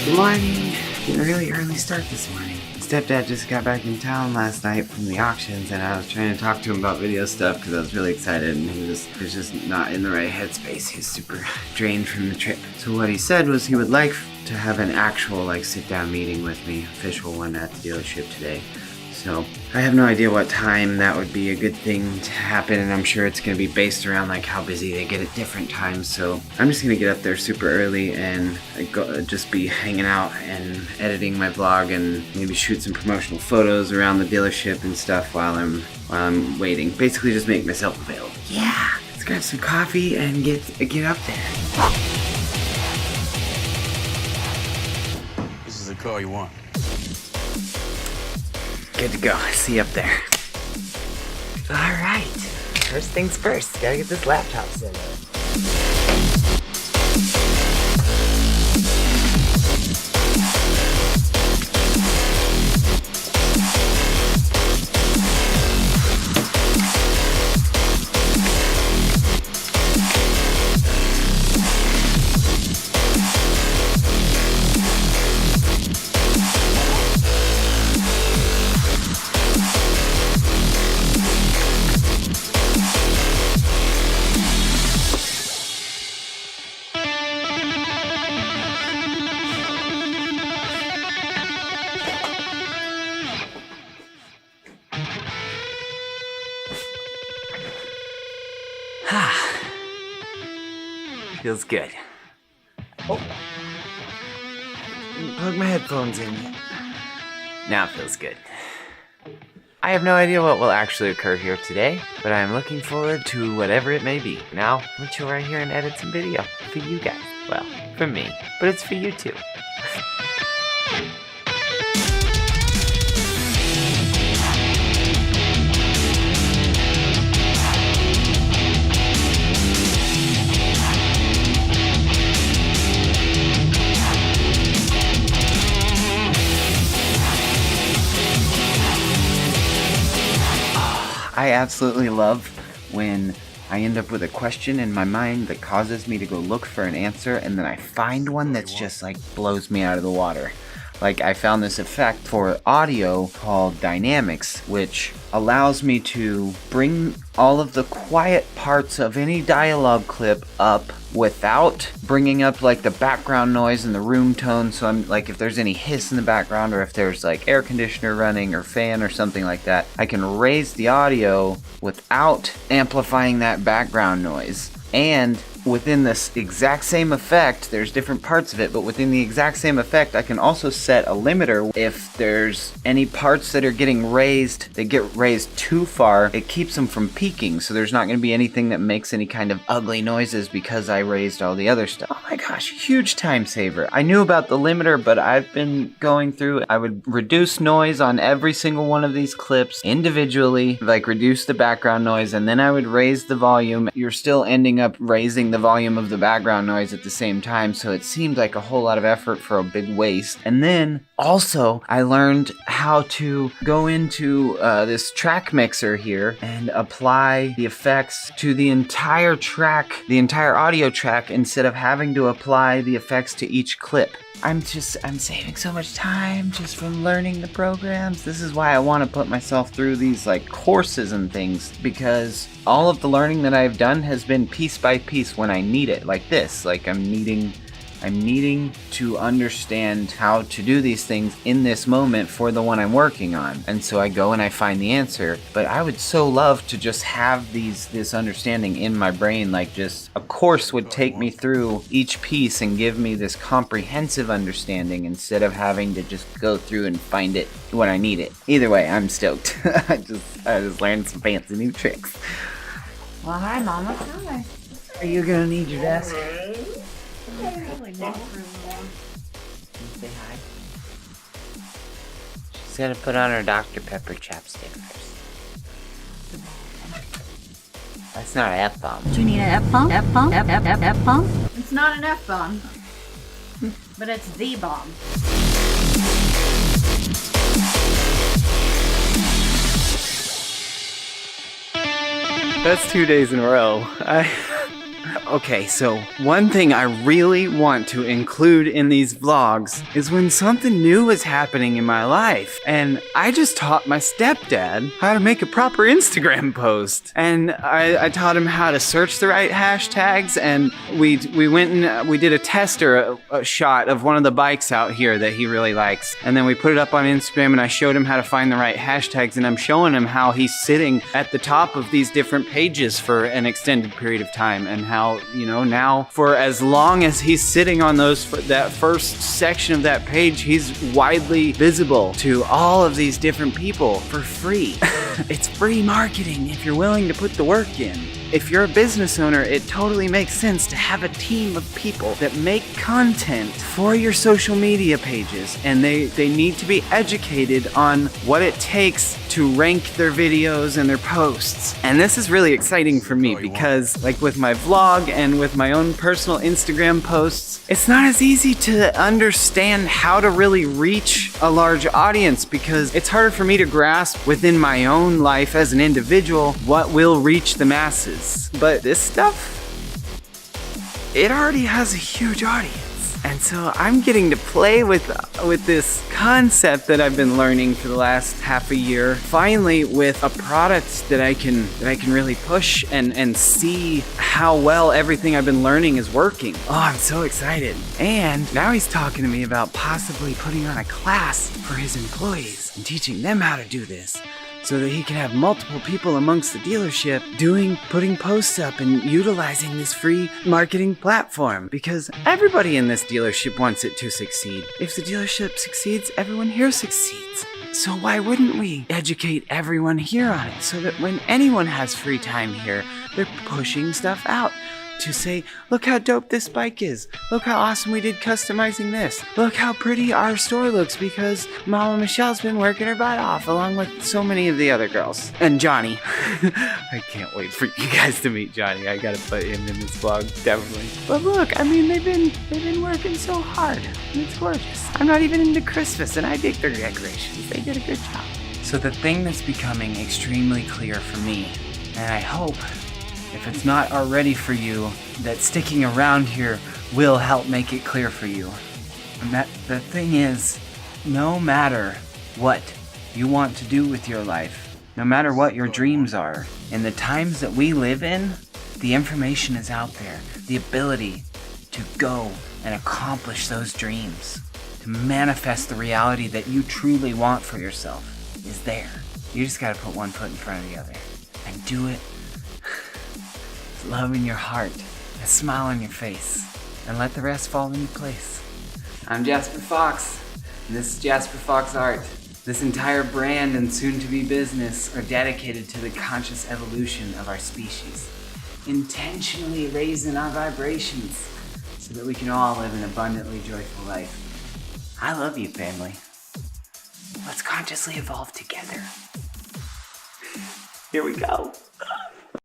Good morning. Getting a really early start this morning. Stepdad just got back in town last night from the auctions, and I was trying to talk to him about video stuff because I was really excited, and he was just not in the right headspace. He was super drained from the trip. So what he said was he would like to have an actual sit-down meeting with me, official one at the dealership today. So I have no idea what time that would be a good thing to happen, and I'm sure it's going to be based around how busy they get at different times. So I'm just going to get up there super early and just be hanging out and editing my vlog and maybe shoot some promotional photos around the dealership and stuff while I'm waiting. Basically just make myself available. Yeah, let's grab some coffee and get up there. This is the car you want. Good to go. See you up there. Alright. First things first. Gotta get this laptop set up. Feels good. Oh. Didn't plug my headphones in yet. Now it feels good. I have no idea what will actually occur here today, but I am looking forward to whatever it may be. Now, I'm gonna chill right here and edit some video for you guys. Well, for me, but it's for you too. I absolutely love when I end up with a question in my mind that causes me to go look for an answer, and then I find one that's just blows me out of the water. I found this effect for audio called dynamics, which allows me to bring all of the quiet parts of any dialogue clip up without bringing up the background noise and the room tone. So I'm if there's any hiss in the background, or if there's air conditioner running or fan or something like that, I can raise the audio without amplifying that background noise. And within this exact same effect, there's different parts of it, but within the exact same effect, I can also set a limiter. If there's any parts that are getting raised, they get raised too far, it keeps them from peaking, so there's not going to be anything that makes any kind of ugly noises because I raised all the other stuff. Oh my gosh, huge time saver. I knew about the limiter, but I've been going through, I would reduce noise on every single one of these clips individually, reduce the background noise, and then I would raise the volume. You're still ending up raising the volume of the background noise at the same time, so it seemed like a whole lot of effort for a big waste. And then also I learned how to go into this track mixer here and apply the effects to the entire track, the entire audio track, instead of having to apply the effects to each clip. I'm saving so much time just from learning the programs. This is why I want to put myself through these courses and things, because all of the learning that I've done has been piece by piece when I need it, like this. I'm needing to understand how to do these things in this moment for the one I'm working on. And so I go and I find the answer. But I would so love to just have this understanding in my brain, just a course would take me through each piece and give me this comprehensive understanding instead of having to just go through and find it when I need it. Either way, I'm stoked. I just learned some fancy new tricks. Well, hi, Mama. Hi. Are you gonna need your desk? Say hi. She's gonna put on her Dr. Pepper chapstick first. That's not an F-bomb. Do you need an F-bomb? F-bomb? F-bomb? It's not an F-bomb, but it's the bomb. That's 2 days in a row. Okay, so one thing I really want to include in these vlogs is when something new is happening in my life. And I just taught my stepdad how to make a proper Instagram post. And I taught him how to search the right hashtags, and we went and we did a tester a shot of one of the bikes out here that he really likes. And then we put it up on Instagram, and I showed him how to find the right hashtags, and I'm showing him how he's sitting at the top of these different pages for an extended period of time, and how, you know, now for as long as he's sitting on that first section of that page, he's widely visible to all of these different people for free. It's free marketing if you're willing to put the work in. If you're a business owner, it totally makes sense to have a team of people that make content for your social media pages, and they need to be educated on what it takes to rank their videos and their posts. And this is really exciting for me because, like with my vlog and with my own personal Instagram posts, it's not as easy to understand how to really reach a large audience, because it's harder for me to grasp within my own life as an individual what will reach the masses. But this stuff, it already has a huge audience. And so I'm getting to play with this concept that I've been learning for the last half a year, finally with a product that I can really push and see how well everything I've been learning is working. Oh, I'm so excited. And now he's talking to me about possibly putting on a class for his employees and teaching them how to do this, so that he can have multiple people amongst the dealership putting posts up and utilizing this free marketing platform, because everybody in this dealership wants it to succeed. If the dealership succeeds, everyone here succeeds. So why wouldn't we educate everyone here on it, so that when anyone has free time here, they're pushing stuff out to say, look how dope this bike is. Look how awesome we did customizing this. Look how pretty our store looks because Mama Michelle's been working her butt off along with so many of the other girls. And Johnny. I can't wait for you guys to meet Johnny. I gotta put him in this vlog, definitely. But look, I mean, they've been working so hard. And it's gorgeous. I'm not even into Christmas, and I dig their decorations. They did a good job. So the thing that's becoming extremely clear for me, and I hope, if it's not already for you, that sticking around here will help make it clear for you. And that the thing is, no matter what you want to do with your life, no matter what your dreams are, in the times that we live in, the information is out there. The ability to go and accomplish those dreams, to manifest the reality that you truly want for yourself, is there. You just gotta put one foot in front of the other and do it. Love in your heart, a smile on your face, and let the rest fall into place. I'm Jasper Fox, and this is Jasper Fox Art. This entire brand and soon-to-be business are dedicated to the conscious evolution of our species, intentionally raising our vibrations so that we can all live an abundantly joyful life. I love you, family. Let's consciously evolve together. Here we go.